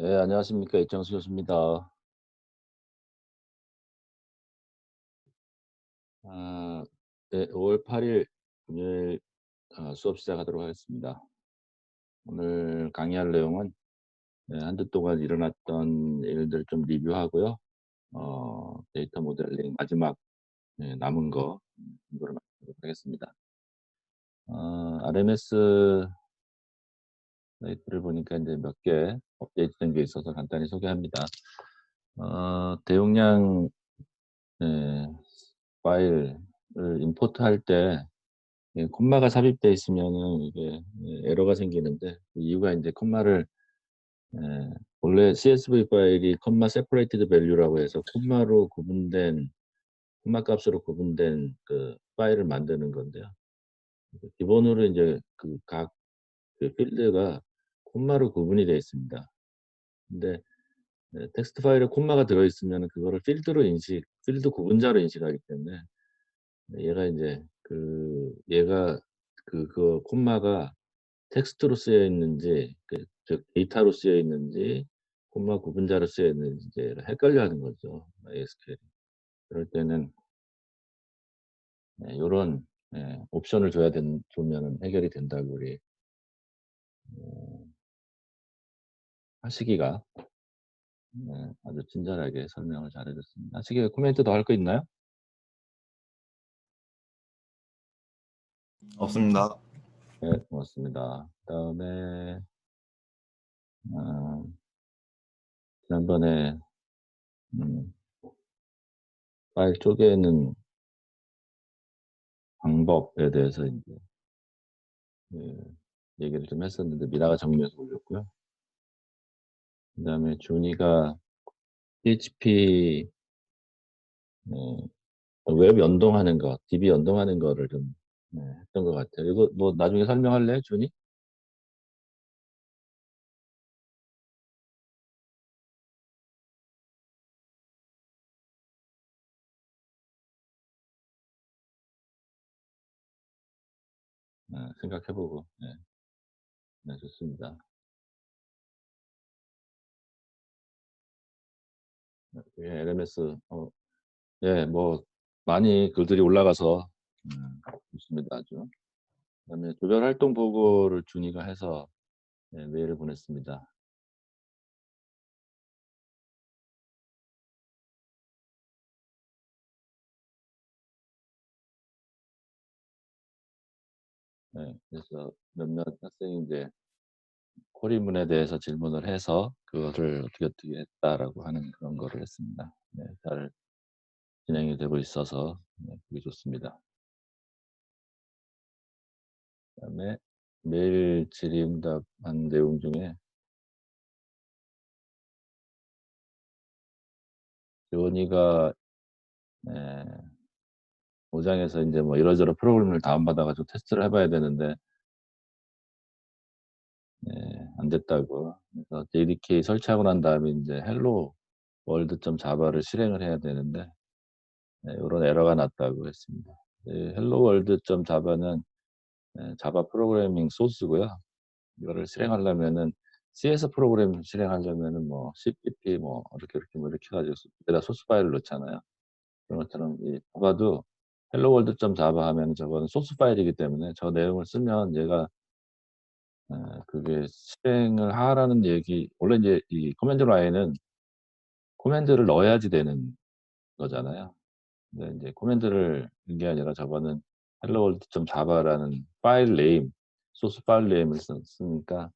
네, 안녕하십니까. 이정수 교수입니다. 아, 네, 5월 8일 금요일 수업 시작하도록 하겠습니다. 오늘 강의할 내용은 한 주 동안 일어났던 일들 좀 리뷰하고요. 데이터 모델링 마지막 남은 거 이거를 마치도록 하겠습니다. RMS 사이트를 보니까 이제 몇 개 업데이트된 게 있어서 간단히 소개합니다. 대용량 예, 파일을 임포트할 때 콤마가 삽입돼 있으면은 이게 에러가 생기는데 그 이유가 인제 콤마를 예 원래 CSV 파일이 콤마 세퍼레이티드 밸류라고 해서 콤마로 구분된 콤마 값으로 구분된 그 파일을 만드는 건데요. 기본으로 인제 그 각 그 필드가 콤마로 구분이 되어 있습니다. 근데 텍스트 파일에 콤마가 들어 있으면은 그거를 필드 구분자로 인식하기 때문에 얘가 인제 얘가 콤마가 텍스트로 쓰여 있는지 즉 데이터로 쓰여 있는지 콤마 구분자로 쓰여 있는지 이제 헷갈려하는 거죠, MySQL이. 그럴 때는 요런 옵션을 주면은 해결이 된다고 우리 어 하시기가 아주 친절하게 설명을 잘해 줬습니다. 하시기가 코멘트 더 할 거 있나요? 없습니다. 네, 고맙습니다. 그다음에 어 지난번에 음 파일 쪼개는 방법에 대해서 인제 그 얘기를 좀 했었는데 미라가 정리해서 올렸고요. 그다음에 준이가 PHP 웹 연동하는 거, DB 연동하는 거를 좀 했던 것 같아요. 이거 뭐 나중에 설명할래, 준이? 생각해 보고. 네. 네, 좋습니다. 그게 LMS 예, 뭐 많이 글들이 올라가서 좋습니다, 아주. 그다음에 조별 활동 보고를 준이가 해서 메일을 보냈습니다. 그래서 몇몇 학생이 인제 코리문에 대해서 질문을 해서 그거를 어떻게 했다라고 하는 그런 거를 했습니다. 네, 잘 진행이 되고 있어서 보기 좋습니다. 그다음에 메일 질의응답한 내용 중에 재원이가 예 오장에서 인제 뭐 이러저러 프로그램을 다운받아 가지고 테스트를 해 봐야 되는데 안 됐다고. 그래서 JDK 설치하고 난 다음에 인제 헬로 월드.자바를 실행을 해야 되는데 요런 에러가 났다고 했습니다. 헬로 월드.자바는 자바 프로그래밍 소스고요. 이거를 실행하려면은 CS 프로그램 실행하려면은 뭐 cpp 뭐 이렇게 뭐 이렇게 해 가지고 여기다 소스 파일을 넣잖아요. 그런 것처럼 이 자바도 헬로 월드.자바 하면은 저거는 소스 파일이기 때문에 저 내용을 쓰면 얘가 그게 실행을 하라는 얘기 원래 인제 이 커맨드 라인은 코맨드를 넣어야지 되는 거잖아요. 근데 인제 코맨드를 넣은 게 아니라 저거는 헬로 월드.자바라는 파일 네임 소스 파일 네임을 쓰니까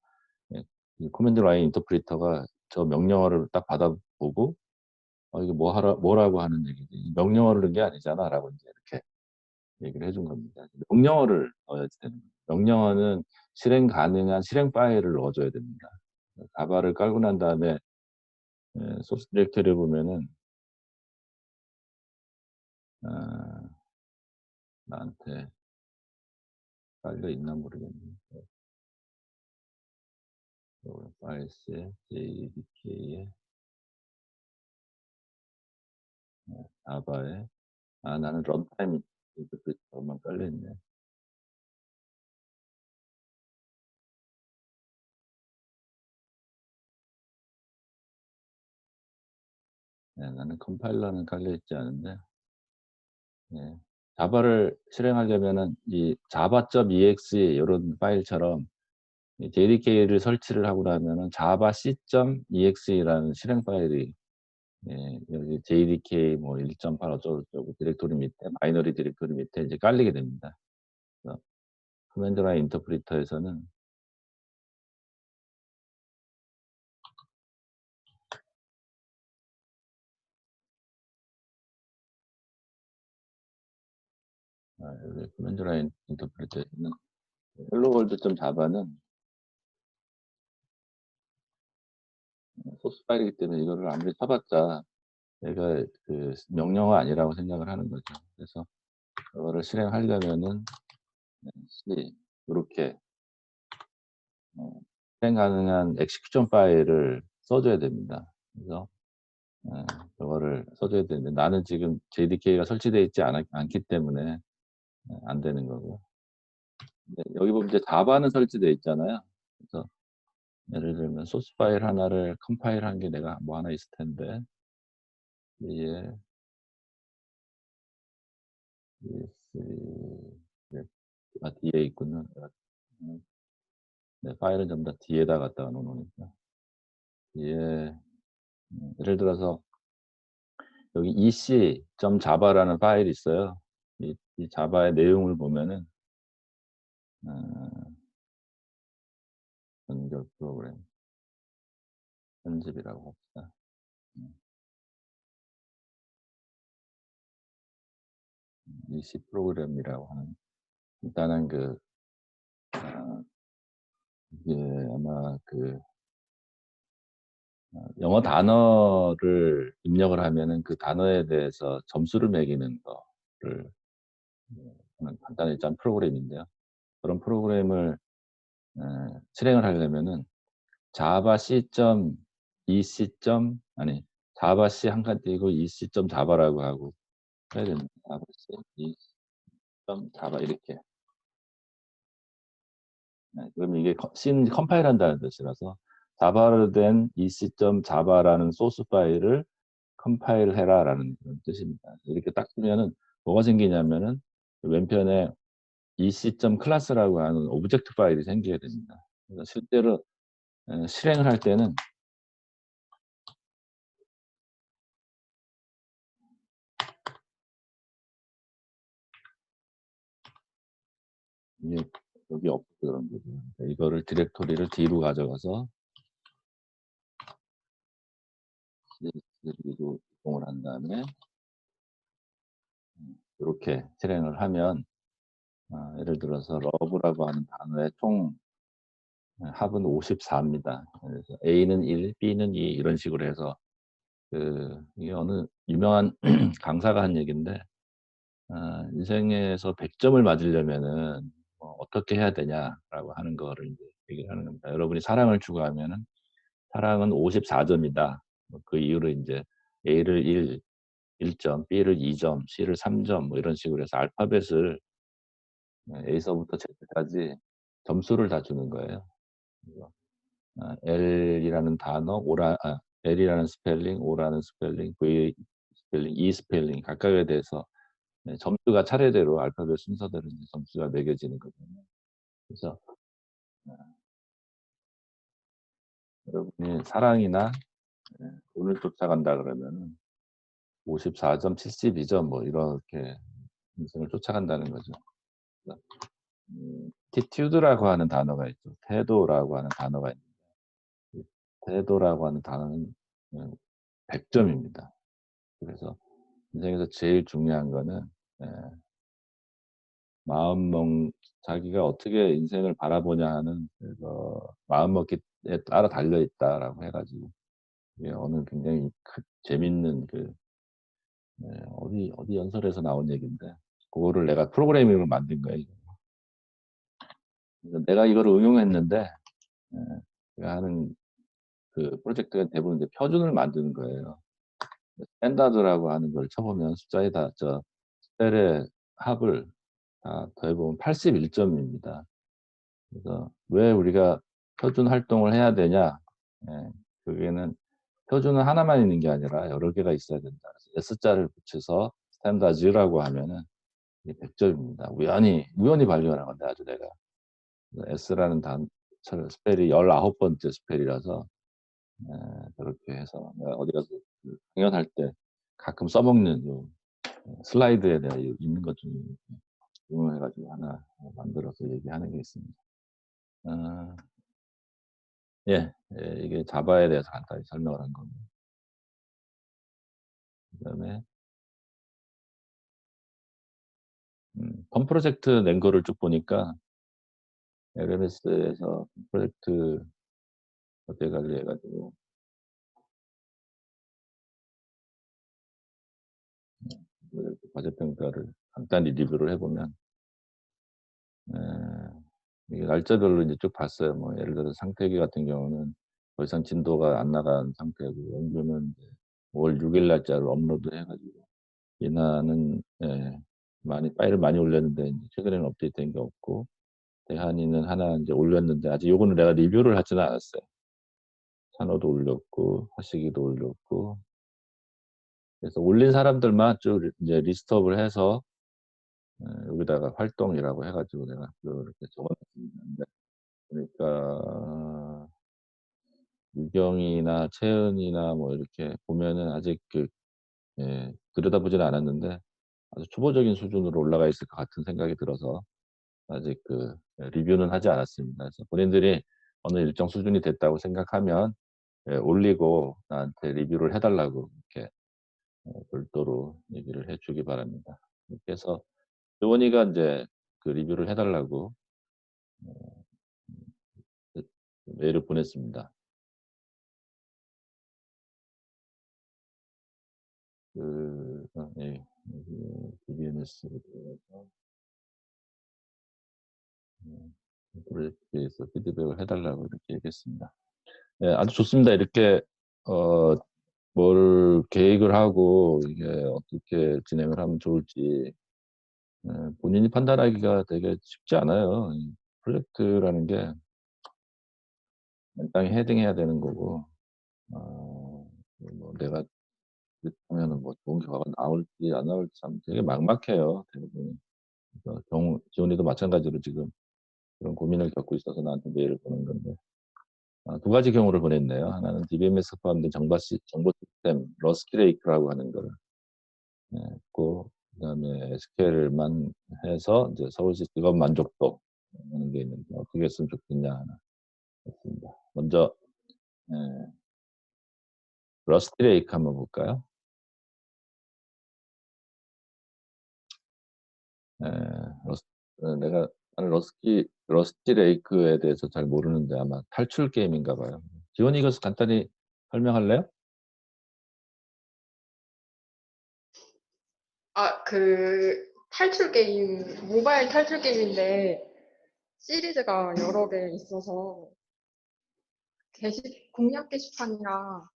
이 코맨드 라인 인터프리터가 저 명령어를 딱 받아보고 이게 뭐라고 하는 얘기지. "명령어를 넣은 게 아니잖아."라고 인제 이렇게 얘기를 해준 겁니다. 명령어를 넣어야지 되는 거예요. 명령어는 실행 가능한 실행 파일을 넣어 줘야 됩니다. 자바를 깔고 난 다음에 소스 디렉토리에 보면은 아 나한테 깔려 있나 모르겠네. 파일스에 JDK에 자바에 나는 런타임 인터프리터만 깔려 있네. 네, 나는 컴파일러는 깔려 있지 않은데 예. 자바를 실행하려면은 이 java.exe 요런 파일처럼 이 JDK를 설치를 하고 나면은 java c.exe라는 실행 파일이 예 여기 JDK 뭐 1.8 어쩌고저쩌고 디렉토리 밑에 바이너리 디렉토리 밑에 이제 깔리게 됩니다. 그래서 커맨드 라인 인터프리터에서는 여기 커맨드 라인 인터프리터에서는 helloworld.java는 소스 파일이기 때문에 이거를 아무리 쳐 봤자 얘가 그 명령어가 아니라고 생각을 하는 거죠. 그래서 그거를 실행하려면은 C 요렇게 실행 가능한 execution 파일을 써 줘야 됩니다. 그래서 그거를 써 줘야 되는데 나는 지금 JDK가 설치되어 있지 않기 때문에 안 되는 거고. 근데 여기 보면 이제 자바는 설치되어 있잖아요. 그래서 예를 들면 소스 파일 하나를 컴파일한 게 내가 뭐 하나 있을 텐데 예. ES 네. 뒤에 있군요. 음 네 파일은 전부 다 뒤에다 갖다가 놓어 놓으니까. 뒤에 예를 들어서 여기 ec.java라는 파일이 있어요. 이 자바의 내용을 보면은 어 연결 프로그램 편집이라고 합시다. 음 ec 프로그램이라고 하는 일단은 그 이게 아마 그 영어 단어를 입력을 하면은 그 단어에 대해서 점수를 매기는 거를 하는 간단히 짠 프로그램인데요. 그런 프로그램을 실행을 하려면은 java c.ec. 아니 java c 한 칸 띄고 ec.java라고 하고 해야 됩니다. java c ec.java 이렇게. 네, 그럼 이게 C는 컴파일한다는 뜻이라서 자바로 된 ec.java라는 소스 파일을 컴파일해라라는 그런 뜻입니다. 이렇게 딱 뜨면은 뭐가 생기냐면은 왼편에 ec.class라고 하는 오브젝트 파일이 생기게 됩니다. 그래서 실제로 실행을 할 때는 이게 여기 없어서 그런 거죠. 그러니까 이거를 디렉토리를 D로 가져가서 CS로 이동을 한 다음에 요렇게 실행을 하면 예를 들어서 러브라고 하는 단어의 총 합은 54 입니다. 그래서 A는 1, B는 2 이런 식으로 해서 이게 어느 유명한 강사가 한 얘기인데 인생에서 100 점을 맞으려면은 어떻게 해야 되냐라고 하는 거를 인제 얘기를 하는 겁니다. 여러분이 사랑을 추구하면은 사랑은 54 점이다. 뭐 그 이후로 인제 A를 1 점, B를 2 점, C를 3 점 뭐 이런 식으로 해서 알파벳을 A서부터 Z까지 점수를 다 주는 거예요. 그래서 L이라는 단어, L이라는 스펠링, O라는 스펠링, V 스펠링, E 스펠링 각각에 대해서 점수가 차례대로 알파벳 순서대로 이제 점수가 매겨지는 거거든요. 그래서 여러분이 사랑이나 돈을 쫓아간다 그러면은 54 점, 72점 뭐 이렇게 인생을 쫓아간다는 거죠. 그래서 attitude라고 하는 단어가 있죠. 태도라고 하는 단어가 있는데 이 태도라고 하는 단어는 100 점입니다. 그래서 인생에서 제일 중요한 거는 예 마음먹 자기가 어떻게 인생을 바라보냐 하는 마음먹기에 따라 달려 있다라고 해 가지고 이게 어느 굉장히 재밌는 어디 연설에서 나온 얘기인데 그거를 내가 프로그래밍으로 만든 거예요. 그래서 내가 이거를 응용했는데 예 제가 하는 그 프로젝트가 대부분 이제 표준을 만드는 거예요. 스탠다드라고 하는 걸 쳐 보면 숫자에다 스펠의 합을 다 더해 보면 81 점입니다. 그래서 왜 우리가 표준 활동을 해야 되냐? 예. 그게는 표준은 하나만 있는 게 아니라 여러 개가 있어야 된다. 그래서 S자를 붙여서 스탠다드라고 하면은 이게 100 점입니다. 우연히 발견한 건데 아주 내가. S라는 스펠이 19 번째 스펠이라서 그렇게 해서 내가 어디 가서 그 강연할 때 가끔 써먹는 요 슬라이드에 내가 있는 것 중에 이렇게 응용해 가지고 하나 만들어서 얘기하는 게 있습니다. 어 예. 예 이게 자바에 대해서 간단히 설명을 한 겁니다. 그다음에 펌 프로젝트 낸 거를 쭉 보니까 LMS에서 프로젝트 어떻게 관리해 가지고 프로젝트 과제 평가를 간단히 리뷰를 해 보면 이게 날짜별로 인제 쭉 봤어요. 뭐 예를 들어서 상태기 같은 경우는 더 이상 진도가 안 나간 상태고 원주는 이제 5월 6일 날짜로 업로드해 가지고 이나는 파일을 많이 올렸는데 인제 최근에는 업데이트된 게 없고 대한이는 하나 인제 올렸는데 아직 요거는 내가 리뷰를 하지는 않았어요. 산호도 올렸고 하시기도 올렸고 그래서 올린 사람들만 쭉 인제 리스트업을 해서 여기다가 활동이라고 해 가지고 내가 그렇게 적어 놨습니다. 그러니까 유경이나 채은이나 뭐 이렇게 보면은 아직 들여다보지는 않았는데 아주 초보적인 수준으로 올라가 있을 것 같은 생각이 들어서 아직 리뷰는 하지 않았습니다. 그래서 본인들이 어느 일정 수준이 됐다고 생각하면 올리고 나한테 리뷰를 해 달라고 이렇게 별도로 얘기를 해 주기 바랍니다. 이렇게 해서 조원이가 인제 그 리뷰를 해 달라고 그 메일을 보냈습니다. 예. 여기 DBMS로 들어가서 프로젝트에 대해서 피드백을 해 달라고 이렇게 얘기했습니다. 예 아주 좋습니다. 이렇게 어 뭘 계획을 하고 이게 어떻게 진행을 하면 좋을지 본인이 판단하기가 되게 쉽지 않아요. 이 프로젝트라는 게 맨땅에 헤딩해야 되는 거고 뭐 내가 이렇게 하면은 뭐 좋은 결과가 나올지 안 나올지 참 되게 막막해요 대부분이. 그래서 지원이도 마찬가지로 지금 그런 고민을 겪고 있어서 나한테 메일을 보낸 건데 2가지 경우를 보냈네요. 하나는 DBMS 포함된 정보 시스템 러스트레이크라고 하는 거를 했고 그다음에 SQL만 해서 인제 서울시 직업 만족도 하는 게 있는데 어떻게 했으면 좋겠냐 하나 했습니다. 먼저 예 러스트레이크 한번 볼까요? 예. 러스 내가 나는 러스트레이크에 대해서 잘 모르는데 아마 탈출 게임인가 봐요. 지원이 이것을 간단히 설명할래요? 탈출 게임, 모바일 탈출 게임인데 시리즈가 여러 개 있어서 공략 게시판이랑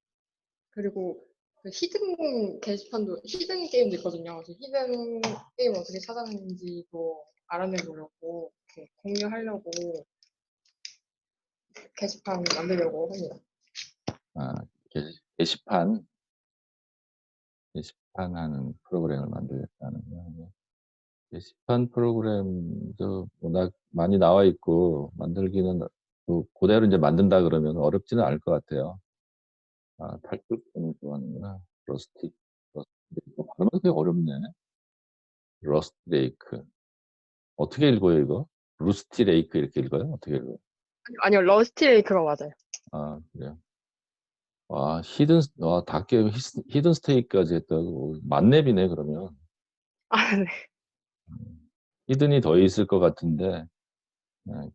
그리고 그 히든 게임도 있거든요. 그래서 히든 게임 어떻게 찾아내는지도 알아내 보려고 이렇게 공유하려고 게시판 만들려고 합니다. 아 게 게시판, 게시판하는 프로그램을 만들겠다는 거요. 게시판 프로그램도 워낙 많이 나와 있고 만들기는 고대로 인제 만든다 그러면 어렵지는 않을 것 같아요. 탈출 게임을 좋아하는구나. 러스틱 이거 발음이 되게 어렵네. 러스트레이크. 어떻게 읽어요 이거? 루스티레이크 이렇게 읽어요? 어떻게 읽어요? 아니요, 러스트레이크가 맞아요. 아 그래요? 닭게임 히든 스테이크까지 했다고. 만렙이네 그러면. 아, 네. 히든이 더 있을 것 같은데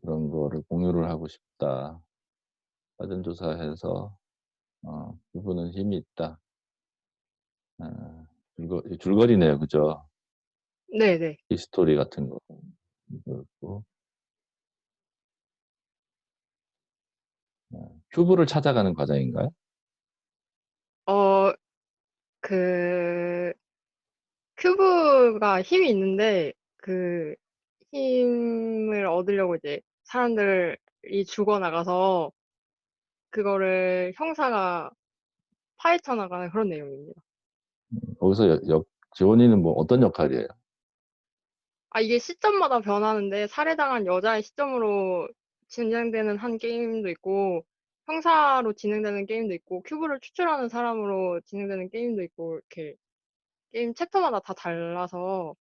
그런 거를 공유를 하고 싶다. 사전 조사해서 "주부는 힘이 있다." 어 줄거리네요. 그죠? 네네. 히스토리 같은 거 이거 있고 큐브를 찾아가는 과정인가요? 어, 그, 큐브가 힘이 있는데, 그 힘을 얻으려고 이제 사람들이 죽어나가서 그거를 형사가 파헤쳐 나가는 그런 내용입니다. 거기서 지원이는 뭐 어떤 역할이에요? 아, 이게 시점마다 변하는데 살해당한 여자의 시점으로 진행되는 한 게임도 있고 형사로 진행되는 게임도 있고 큐브를 추출하는 사람으로 진행되는 게임도 있고 이렇게 게임 챕터마다 다 달라서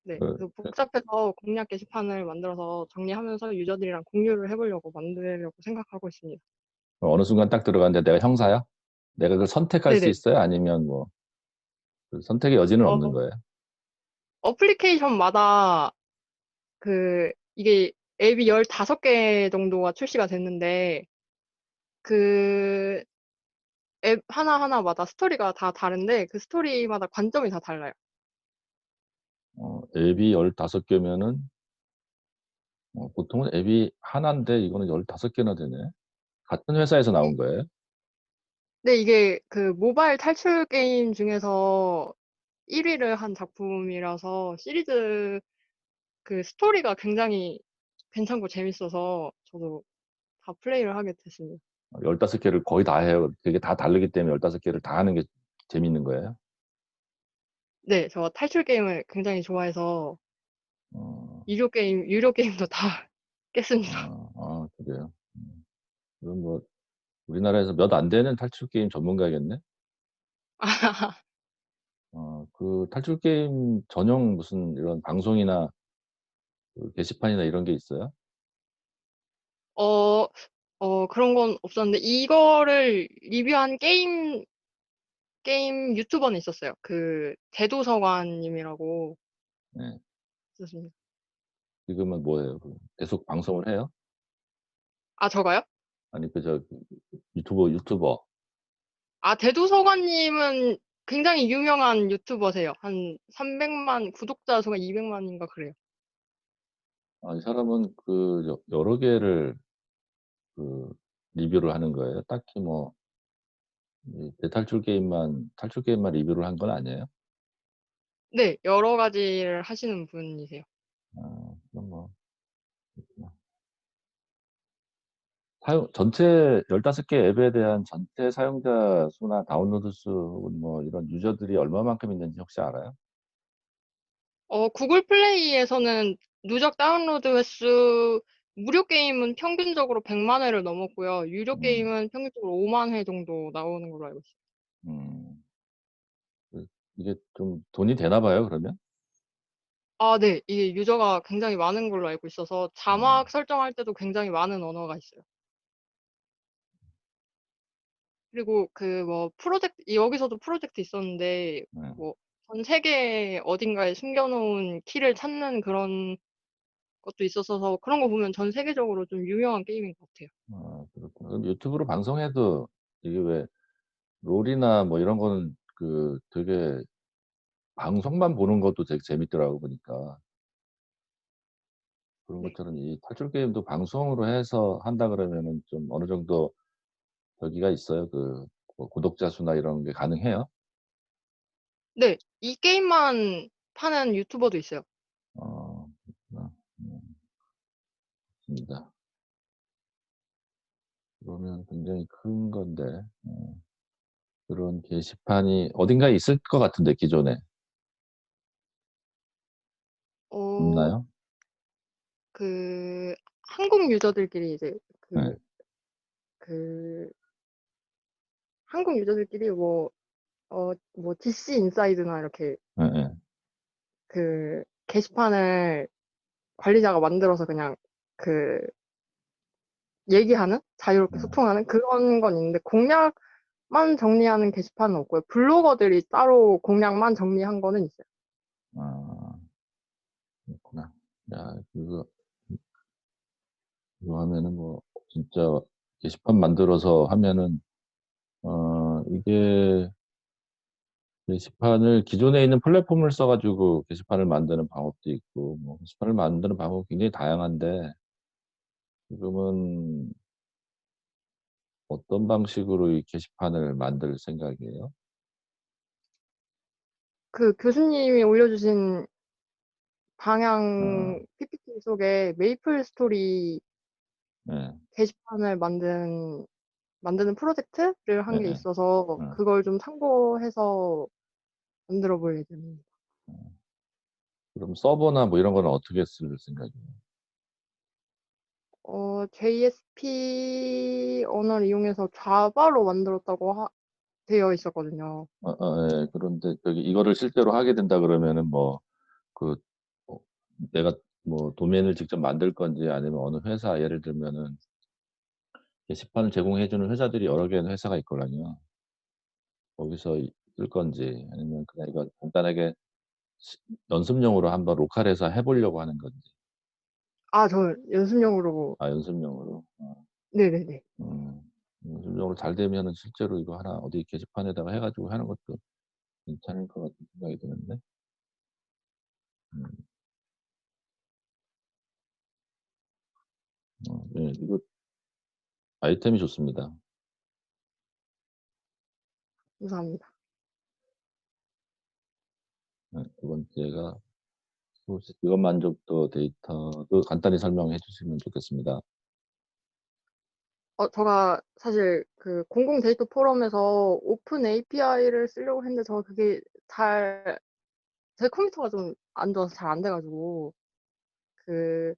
네, 그, 그래서 복잡해서 공략 게시판을 만들어서 정리하면서 유저들이랑 공유를 해보려고 만들려고 생각하고 있습니다. 어느 순간 딱 들어갔는데 내가 형사야? 내가 그걸 선택할 수 네네. 있어요? 아니면 뭐, 그 선택의 여지는 없는 어, 거예요? 어플리케이션마다 이게 앱이 15개 정도가 출시가 됐는데 그 앱 하나하나마다 스토리가 다 다른데 그 스토리마다 관점이 다 달라요. 앱이 15개면은, 보통은 앱이 하나인데 이거는 15개나 되네. 같은 회사에서 나온 거예요? 근데 이게 그 모바일 탈출 게임 중에서 1위를 한 작품이라서 시리즈 그 스토리가 굉장히 괜찮고 재밌어서 저도 다 플레이를 하게 됐습니다. 15개를 거의 다 해요. 되게 다 다르기 때문에 15개를 다 하는 게 재밌는 거예요. 네, 저 탈출 게임을 굉장히 좋아해서 어, 유료 게임도 다 깼습니다. 그래요. 그럼 뭐, 우리나라에서 몇 안 되는 탈출 게임 전문가겠네? 그 탈출 게임 전용 무슨 이런 방송이나 그 게시판이나 이런 게 있어요? 어, 그런 건 없었는데 이거를 리뷰한 게임 유튜버는 있었어요. 그 대도서관님이라고 네. 있었습니다. 지금은 뭐예요? 계속 방송을 해요? 아, 저가요? 아니, 유튜버. 아, 대도서관님은 굉장히 유명한 유튜버세요. 한 300만, 구독자 수가 200만인가 그래요. 이 사람은 여러 개를 그 리뷰를 하는 거예요. 딱히 뭐, 이 탈출 게임만 리뷰를 한 건 아니에요? 네, 여러 가지를 하시는 분이세요. 그럼 뭐, 전체 15개 앱에 대한 전체 사용자 수나 다운로드 수, 뭐, 이런 유저들이 얼마만큼 있는지 혹시 알아요? 구글 플레이에서는 누적 다운로드 횟수, 무료 게임은 평균적으로 100만 회를 넘었고요. 유료 음, 게임은 평균적으로 5만 회 정도 나오는 걸로 알고 있어요. 음. 이게 좀 돈이 되나 봐요, 그러면? 아, 네. 이게 유저가 굉장히 많은 걸로 알고 있어서 음, 자막 설정할 때도 굉장히 많은 언어가 있어요. 그리고 여기서도 프로젝트 있었는데, 네. 뭐, 전 세계 어딘가에 숨겨놓은 키를 찾는 그런 것도 있었어서 그런 거 보면 전 세계적으로 좀 유명한 게임인 것 같아요. 그렇구나. 그럼 유튜브로 방송해도 이게 왜 롤이나 뭐 이런 거는 되게 방송만 보는 것도 되게 재밌더라고 보니까. 그런 네. 것처럼 이 탈출 게임도 방송으로 해서 한다 그러면은 좀 어느 정도 저기가 있어요. 뭐 구독자 수나 이런 게 가능해요? 네. 이 게임만 파는 유튜버도 있어요. 그렇구나. 좋습니다. 그러면 굉장히 큰 건데, 그런 게시판이 어딘가에 있을 것 같은데, 기존에. 어, 있나요? 그, 한국 유저들끼리 이제 네, 그, 한국 유저들끼리 뭐, DC 인사이드나 이렇게 네, 네. 게시판을 관리자가 만들어서 그냥 그, 얘기하는? 자유롭게 네. 소통하는 그런 건 있는데, 공략만 정리하는 게시판은 없고요. 블로거들이 따로 공략만 정리한 거는 있어요. 아, 그렇구나. 야, 이거 하면은 뭐, 진짜 게시판 만들어서 하면은, 이게 게시판을 기존에 있는 플랫폼을 써가지고 게시판을 만드는 방법도 있고, 뭐, 게시판을 만드는 방법이 굉장히 다양한데, 지금은 어떤 방식으로 이 게시판을 만들 생각이에요? 그 교수님이 올려주신 어, 방향 PPT 속에 메이플 스토리 네. 게시판을 만든 만드는 프로젝트를 한 게 예예. 있어서 어. 그걸 좀 참고해서 만들어 볼 예정입니다. 그럼 서버나 뭐 이런 거는 어떻게 쓸 생각이에요? JSP 언어를 이용해서 자바로 만들었다고 되어 있었거든요. 예. 그런데 저기 이거를 실제로 하게 된다 그러면은 뭐 그 뭐 내가 뭐 도메인을 직접 만들 건지 아니면 어느 회사 예를 들면은 게시판을 제공해 주는 회사들이 여러 개의 회사가 있거든요. 거기서 쓸 건지 아니면 그냥 이거 간단하게 시 연습용으로 한번 로컬에서 해 보려고 하는 건지. 저 연습용으로. 아 연습용으로. 네네네. 음. 연습용으로 잘 되면은 실제로 이거 하나 어디 게시판에다가 해 가지고 하는 것도 괜찮을 것 같은 생각이 드는데. 음. 네. 이거 아이템이 좋습니다. 감사합니다. 네. 두 번째가 혹시 직업 만족도 데이터도 간단히 설명해 주시면 좋겠습니다. 제가 사실 그 공공 데이터 포럼에서 오픈 API를 쓰려고 했는데 제가 그게 제 컴퓨터가 좀 안 좋아서 잘 안 돼 가지고 그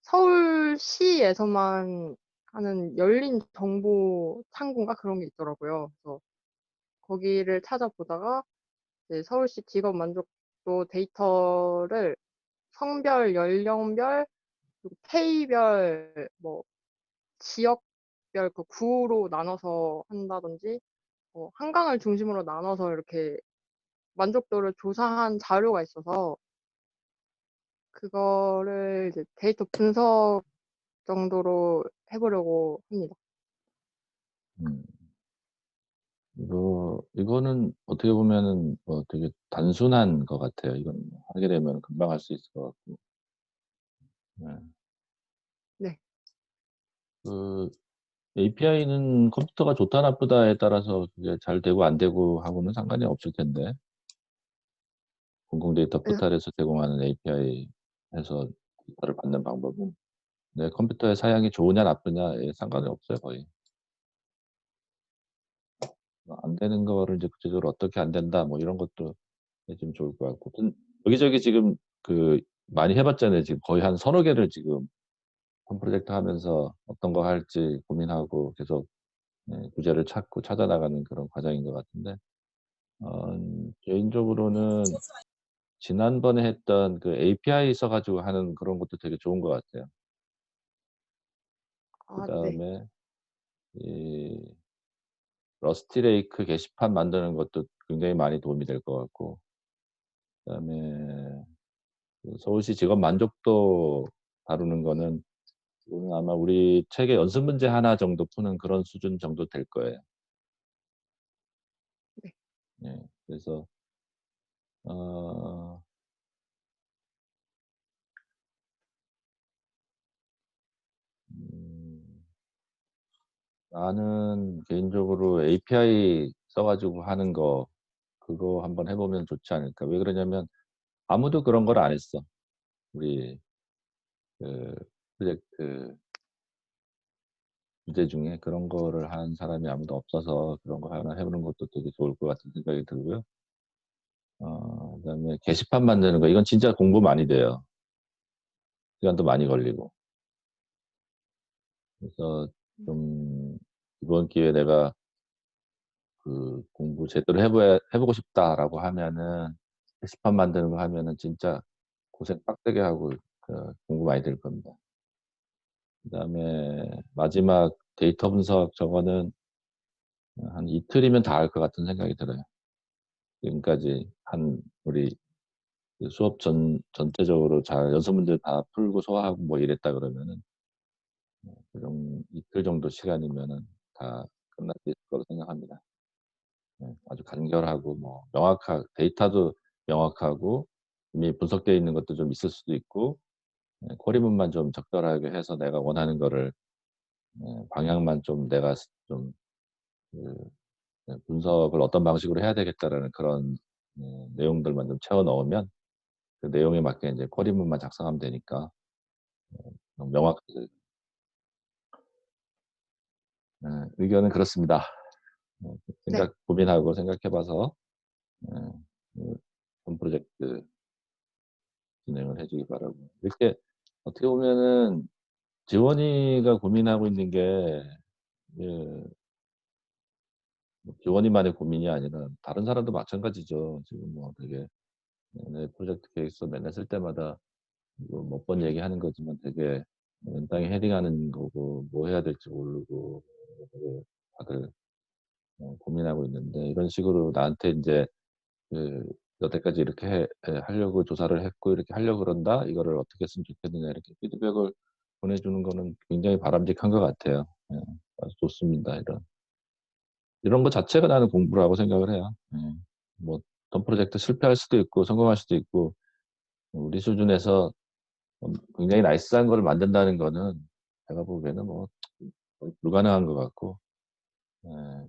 서울시에서만 하는 열린 정보 창구인가 그런 게 있더라고요. 그래서 거기를 찾아보다가 이제 서울시 직업 만족도 데이터를 성별, 연령별, 그리고 페이별, 뭐 지역별 그 구로 나눠서 한다든지 한강을 중심으로 나눠서 이렇게 만족도를 조사한 자료가 있어서 그거를 이제 데이터 분석 정도로 해 보려고 합니다. 음. 이거는 어떻게 보면은 뭐 되게 단순한 것 같아요. 이건 하게 되면 금방 할 수 있을 것 같고. 네. 네. 그 API는 컴퓨터가 좋다 나쁘다에 따라서 그게 잘 되고 안 되고 하고는 상관이 없을 텐데. 공공 데이터 그래서 포털에서 제공하는 API에서 데이터를 받는 방법은 내 컴퓨터의 사양이 좋으냐 나쁘냐에 상관이 없어요 거의. 안 되는 거를 이제 구체적으로 어떻게 안 된다 뭐 이런 것도 해 주면 좋을 것 같고. 여기저기 지금 그 많이 해 봤잖아요. 지금 거의 한 서너 개를 지금 한 프로젝트 하면서 어떤 거 할지 고민하고 계속 구제를 찾고 찾아 나가는 그런 과정인 것 같은데 개인적으로는 지난번에 했던 그 API 써 가지고 하는 그런 것도 되게 좋은 것 같아요. 네. 그다음에 이 러스티 레이크 게시판 만드는 것도 굉장히 많이 도움이 될 것 같고 그다음에 그 서울시 직업 만족도 다루는 거는 그거는 아마 우리 책의 연습 문제 하나 정도 푸는 그런 수준 정도 될 거예요. 네. 예. 그래서 어 음 나는 개인적으로 API 써 가지고 하는 거 그거 한번 해 보면 좋지 않을까. 왜 그러냐면 아무도 그런 걸 안 했어. 우리 그 프로젝트 주제 중에 그런 거를 한 사람이 아무도 없어서 그런 거 하나 해 보는 것도 되게 좋을 것 같은 생각이 들고요. 그다음에 게시판 만드는 거 이건 진짜 공부 많이 돼요. 시간도 많이 걸리고. 그래서 음. 좀 이번 기회에 내가 그 '공부 제대로 해 보고 싶다.'라고 하면은 게시판 만드는 거 하면은 진짜 고생 빡세게 하고 공부 많이 될 겁니다. 그다음에 마지막 데이터 분석 저거는 한 이틀이면 다 할 것 같은 생각이 들어요. 지금까지 한 우리 그 수업 전체적으로 잘 연습 문제 다 풀고 소화하고 뭐 이랬다 그러면은 좀 이틀 정도 시간이면은 다 끝날 수 있을 거라고 생각합니다. 아주 간결하고 뭐 데이터도 명확하고 이미 분석되어 있는 것도 좀 있을 수도 있고 쿼리문만 좀 적절하게 해서 내가 원하는 거를 방향만 좀 내가 좀 그 분석을 어떤 방식으로 해야 되겠다라는 그런 내용들만 좀 채워 넣으면 그 내용에 맞게 인제 쿼리문만 작성하면 되니까 너무 명확하게 의견은 그렇습니다. 네. 고민하고 생각해봐서 그 본 프로젝트 진행을 해주기 바라고. 이렇게 어떻게 보면은 지원이가 고민하고 있는 게 예, 뭐 지원이만의 고민이 아니라 다른 사람도 마찬가지죠. 지금 뭐 되게 내 프로젝트 계획서 맨날 쓸 때마다 뭐 몇 번 얘기하는 거지만 되게 맨땅에 헤딩하는 거고 뭐 해야 될지 모르고 되게 다들 고민하고 있는데 이런 식으로 나한테 인제 그 "여태까지 이렇게 하려고 조사를 했고 이렇게 하려고 그런다. 이거를 어떻게 했으면 좋겠느냐." 이렇게 피드백을 보내주는 거는 굉장히 바람직한 것 같아요. 아주 좋습니다. 이런 거 자체가 나는 공부라고 생각을 해요. 뭐 어떤 프로젝트 실패할 수도 있고 성공할 수도 있고 우리 수준에서 굉장히 나이스한 거를 만든다는 거는 제가 보기에는 뭐 거의 불가능한 것 같고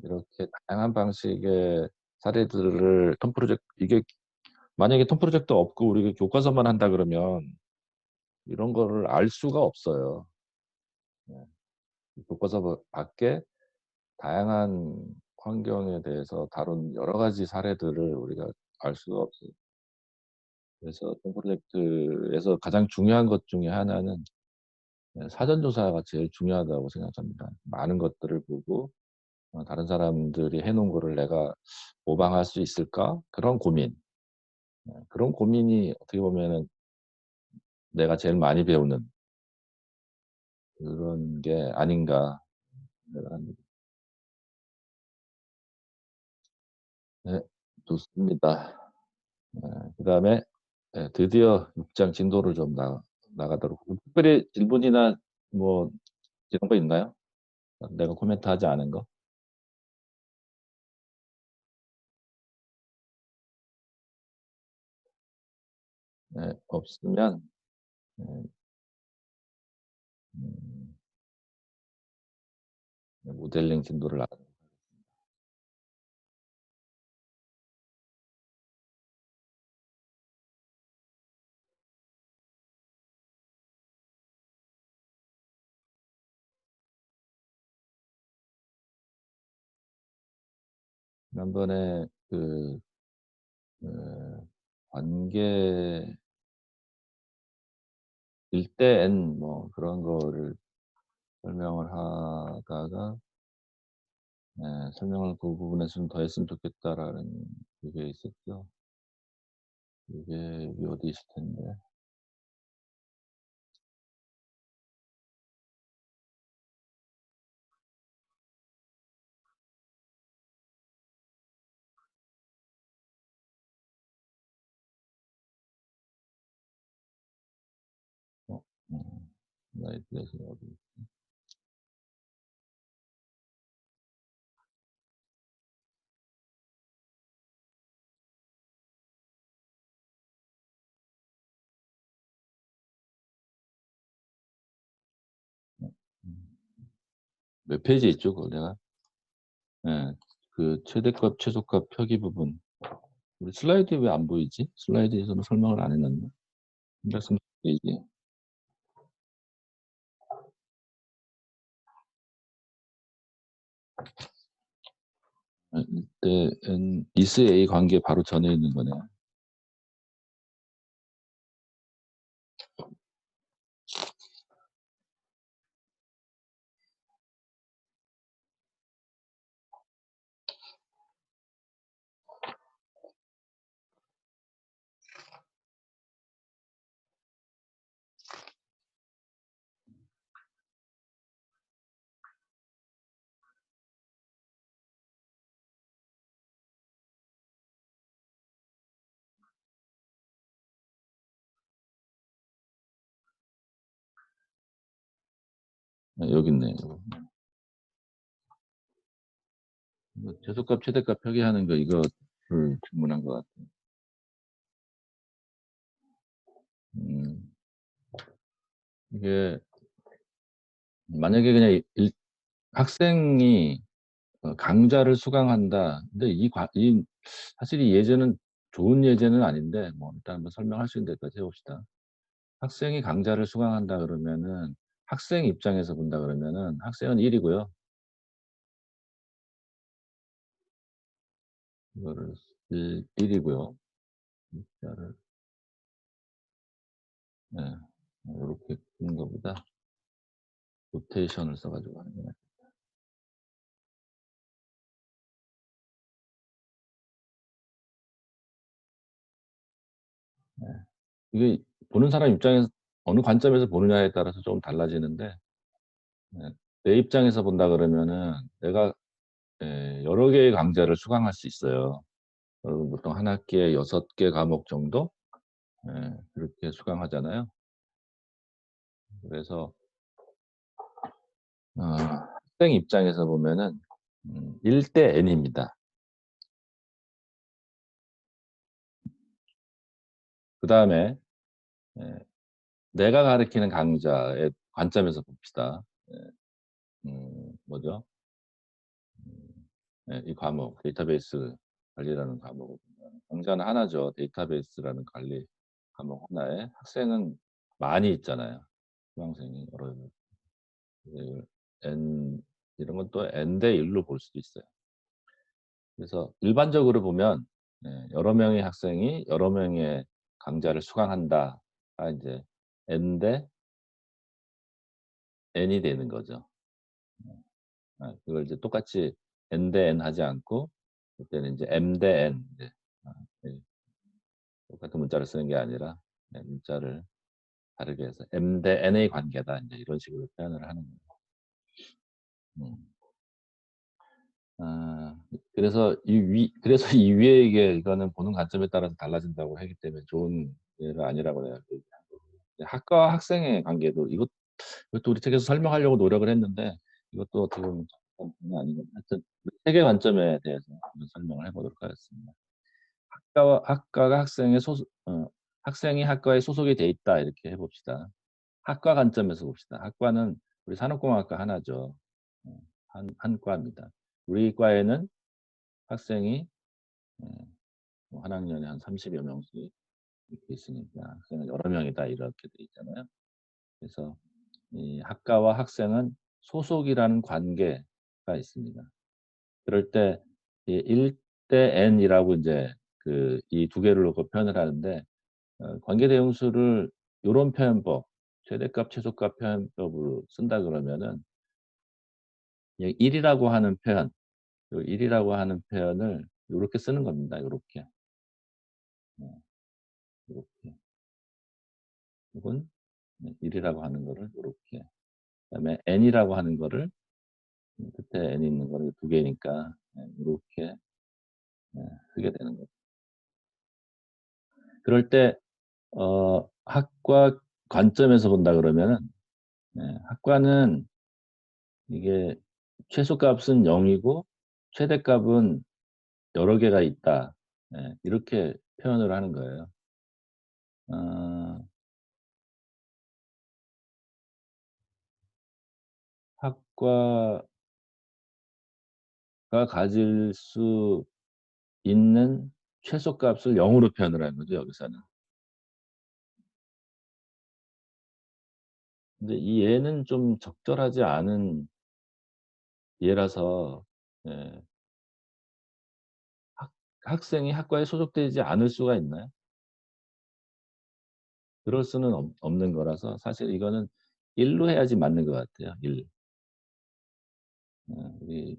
이렇게 다양한 방식의 사례들을 톰 프로젝트 이게 만약에 톰 프로젝트 없고 우리가 교과서만 한다 그러면 이런 거를 알 수가 없어요. 예. 교과서 밖에 다양한 환경에 대해서 다룬 여러 가지 사례들을 우리가 알 수가 없어요. 그래서 톰 프로젝트에서 가장 중요한 것 중에 하나는 사전 조사가 제일 중요하다고 생각합니다. 많은 것들을 보고 다른 사람들이 해 놓은 거를 '내가 모방할 수 있을까?' 그런 고민. 그런 고민이 어떻게 보면은 내가 제일 많이 배우는 그런 게 아닌가 생각을 합니다. 네. 좋습니다. 그다음에 드디어 6장 진도를 좀 나가도록 특별히 질문이나 뭐 이런 거 있나요? 내가 코멘트하지 않은 거? 없으면 네 음 모델링 진도를 나가도록 지난번에 그 관계 일대엔 뭐 그런 거를 설명을 하다가 설명을 그 부분에서 좀 더 했으면 좋겠다라는 그게 있었죠. 이게 여기 어디 있을 텐데. 어 슬라이드에서 어디 음 몇 페이지에 있죠 그거 내가? 예. 그 최대값, 최소값 표기 부분. 우리 슬라이드에 왜 안 보이지? 슬라이드에서는 설명을 안 해 놨나? 330 페이지. 이때는 is A 관계 바로 전에 있는 거네요. 여기 있네요. 이거 최소값, 최대값 표기하는 거 이거를 질문한 것 같아요. 음 이게 만약에 그냥 학생이 강좌를 수강한다. 근데 이 사실 이 예제는 좋은 예제는 아닌데 뭐 일단 한번 설명할 수 있는 데까지 해 봅시다. 학생이 강좌를 수강한다 그러면은 학생 입장에서 본다 그러면은 학생은 1 이고요. 이거를 1이고요. 숫자를 네. 요렇게 푸는 것보다 로테이션을 써 가지고 하는 게 낫 네. 이게 보는 사람 입장에서 어느 관점에서 보느냐에 따라서 좀 달라지는데 네, 내 입장에서 본다 그러면은 내가 여러 개의 강좌를 수강할 수 있어요. 보통 한 학기에 6개 과목 정도 그렇게 수강하잖아요. 그래서 학생 입장에서 보면은 1대 N입니다. 그다음에 예 내가 가르치는 강좌의 관점에서 봅시다. 예 뭐죠? 이 과목 데이터베이스 관리라는 과목을 보면 강좌는 하나죠. 데이터베이스라는 관리 과목 하나에 학생은 많이 있잖아요. 수강생이 여러 그 N 이런 건 또 N 대 1로 볼 수도 있어요. 그래서 일반적으로 보면 여러 명의 학생이 여러 명의 강좌를 수강한다가 인제 N 대 N이 되는 거죠. 그걸 이제 똑같이 N 대 N 하지 않고 그때는 인제 M 대 N 이제 아 네. 똑같은 문자를 쓰는 게 아니라 문자를 다르게 해서 M 대 N의 관계다 인제 이런 식으로 표현을 하는 거예요. 음. 그래서 이 위에 이게 이거는 보는 관점에 따라서 달라진다고 하기 때문에 좋은 예가 아니라고 내가 그 얘기한 거고. 학과와 학생의 관계도 이것도 우리 책에서 설명하려고 노력을 했는데 이것도 어떻게 보면 장단은 아닌 것 하여튼 세계 관점에 대해서 한번 설명을 해 보도록 하겠습니다. 학과가 학생의 학생이 학과에 소속이 돼 있다 이렇게 해 봅시다. 학과 관점에서 봅시다. 학과는 우리 산업공학과 하나죠. 어 한 과입니다. 우리 과에는 학생이 예 뭐 한 학년에 한 30여 명씩 이렇게 있으니까 학생은 여러 명이다 이렇게 돼 있잖아요. 그래서 이 학과와 학생은 소속이라는 관계가 있습니다. 그럴 때 이 1대 N이라고 인제 이 두 개를 놓고 표현을 하는데 관계 대응수를 요런 표현법 최대값 최소값 표현법으로 쓴다 그러면은 이 1 이라고 하는 표현 요 1 이라고 하는 표현을 요렇게 쓰는 겁니다. 요렇게. 요렇게. 혹은 1 이라고 하는 거를 요렇게. 그다음에 N이라고 하는 거를 끝에 N 있는 거를 두 개니까 요렇게 쓰게 되는 거죠. 그럴 때 학과 관점에서 본다 그러면은 학과는 이게 최소값은 0 이고 최대값은 여러 개가 있다. 이렇게 표현을 하는 거예요. 어 학과가 가질 수 있는 최소값을 0 으로 표현을 하는 거죠, 여기서는. 근데 이 예는 좀 적절하지 않은 예라서 예 학 학생이 학과에 소속되지 않을 수가 있나요? 그럴 수는 없는 거라서 사실 이거는 1로 해야지 맞는 것 같아요. 1. 우리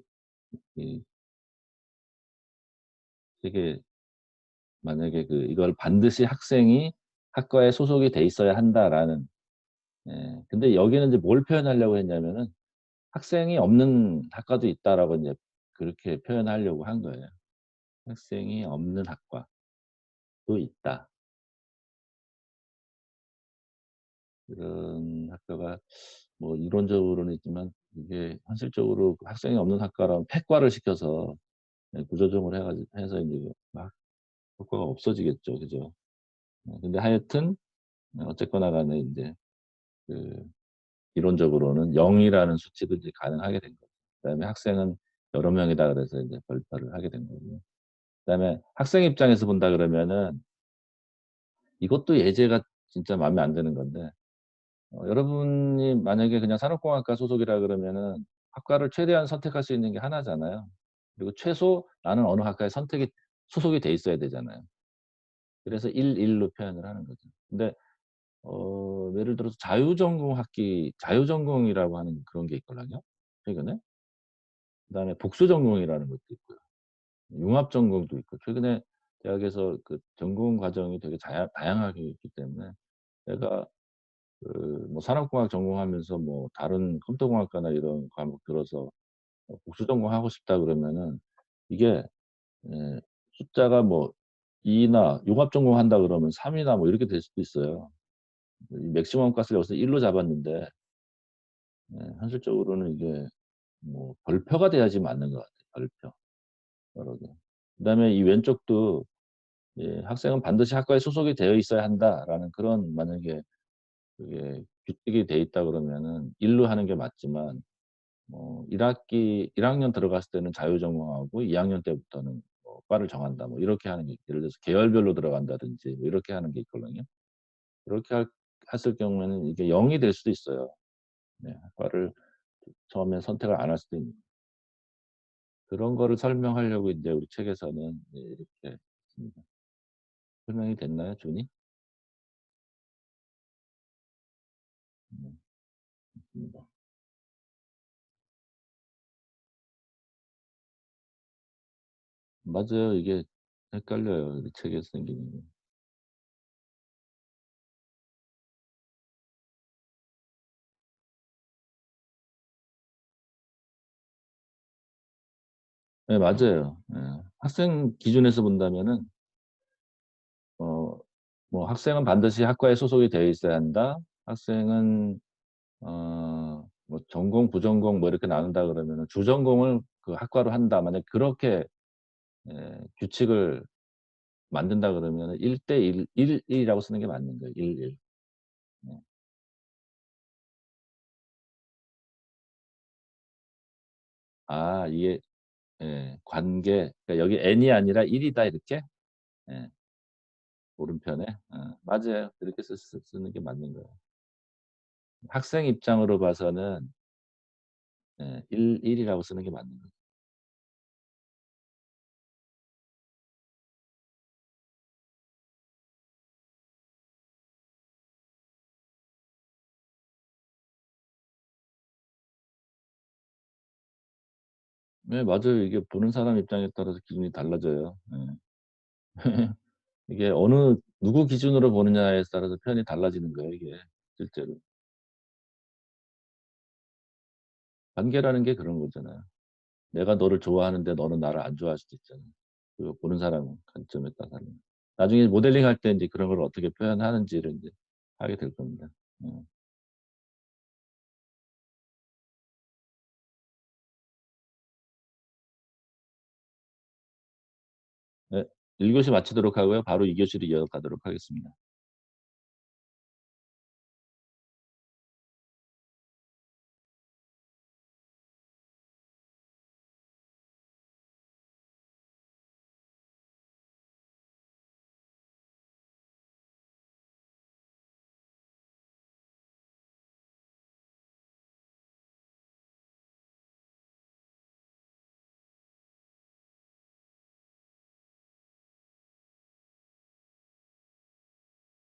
이 되게 만약에 이걸 반드시 학생이 학과에 소속이 돼 있어야 한다라는 근데 여기는 이제 뭘 표현하려고 했냐면은 학생이 없는 학과도 있다라고 인제 그렇게 표현하려고 한 거예요. 학생이 없는 학과도 있다. 그런 학교가 뭐 이론적으로는 있지만 이게 현실적으로 학생이 없는 학과라면 폐과를 시켜서 구조조정을 해서 인제 막 효과가 없어지겠죠. 그죠? 근데 하여튼 어쨌거나 간에 인제 그 이론적으로는 0 이라는 수치도 이제 가능하게 된 거죠. 그다음에 학생은 여러 명이다 그래서 이제 별표를 하게 된 거고요. 그다음에 학생 입장에서 본다 그러면은 이것도 예제가 진짜 마음에 안 드는 건데 여러분이 만약에 그냥 산업공학과 소속이라 그러면은 학과를 최대한 선택할 수 있는 게 하나잖아요. 그리고 최소 나는 어느 학과에 선택이 소속이 돼 있어야 되잖아요. 그래서 1:1로 표현을 하는 거죠. 근데 예를 들어서 자유전공이라고 하는 그런 게 있거든요, 최근에. 그다음에 복수전공이라는 것도 있고요. 융합전공도 있고 최근에 대학에서 그 전공 과정이 되게 다양하게 있기 때문에 내가 그 뭐 산업공학 전공하면서 뭐 다른 컴퓨터공학과나 이런 과목 들어서 복수 전공하고 싶다 그러면은 이게 숫자가 뭐 2 나 융합 전공한다 그러면 3 이나 뭐 이렇게 될 수도 있어요. 이 맥시멈 값을 여기서 1로 잡았는데 현실적으로는 이게 뭐 별표가 돼야지 맞는 것 같아요, 별표 여러 개. 그다음에 이 왼쪽도 "학생은 반드시 학과에 소속이 되어 있어야 한다."라는 그런 만약에 그게 규칙이 돼 있다 그러면은 1로 하는 게 맞지만 1 학년 들어갔을 때는 자유전공하고 2 학년 때부터는 뭐 과를 정한다 뭐 이렇게 하는 게 예를 들어서 계열별로 들어간다든지 뭐 이렇게 하는 게 있거든요. 그렇게 했을 경우에는 이게 0이 될 수도 있어요. 네. 과를 처음에 선택을 안 할 수도 있는 그런 거를 설명하려고 인제 우리 책에서는 이렇게 했습니다. 설명이 됐나요, 준이? 네. 맞습니다. 맞아요. 이게 헷갈려요, 이 책에서 생기는 게. 네 맞아요. 학생 기준에서 본다면은 어 뭐 "학생은 반드시 학과에 소속이 되어 있어야 한다." 학생은 뭐 전공, 부전공 뭐 이렇게 나눈다 그러면은 주전공을 그 학과로 한다. 만약 그렇게 규칙을 만든다 그러면은 1대 1 1:1이라고 쓰는 게 맞는 거예요. 1:1. 네. 이게 관계 그러니까 여기 n이 아니라 1 이다 이렇게? 예. 오른편에? 맞아요. 그렇게 쓰는 게 맞는 거예요. 학생 입장으로 봐서는 1 이라고 쓰는 게 맞는 거죠. 네 맞아요. 이게 보는 사람 입장에 따라서 기준이 달라져요. 이게 어느 누구 기준으로 보느냐에 따라서 표현이 달라지는 거예요 이게 실제로. 관계라는 게 그런 거잖아요. 내가 너를 좋아하는데 너는 나를 안 좋아할 수도 있잖아요. 그 보는 사람 관점에 따라 다른 나중에 모델링 할 때 인제 그런 걸 어떻게 표현하는지를 인제 하게 될 겁니다. 음. 네. 1 교시 마치도록 하고요. 바로 2 교시로 이어가도록 하겠습니다.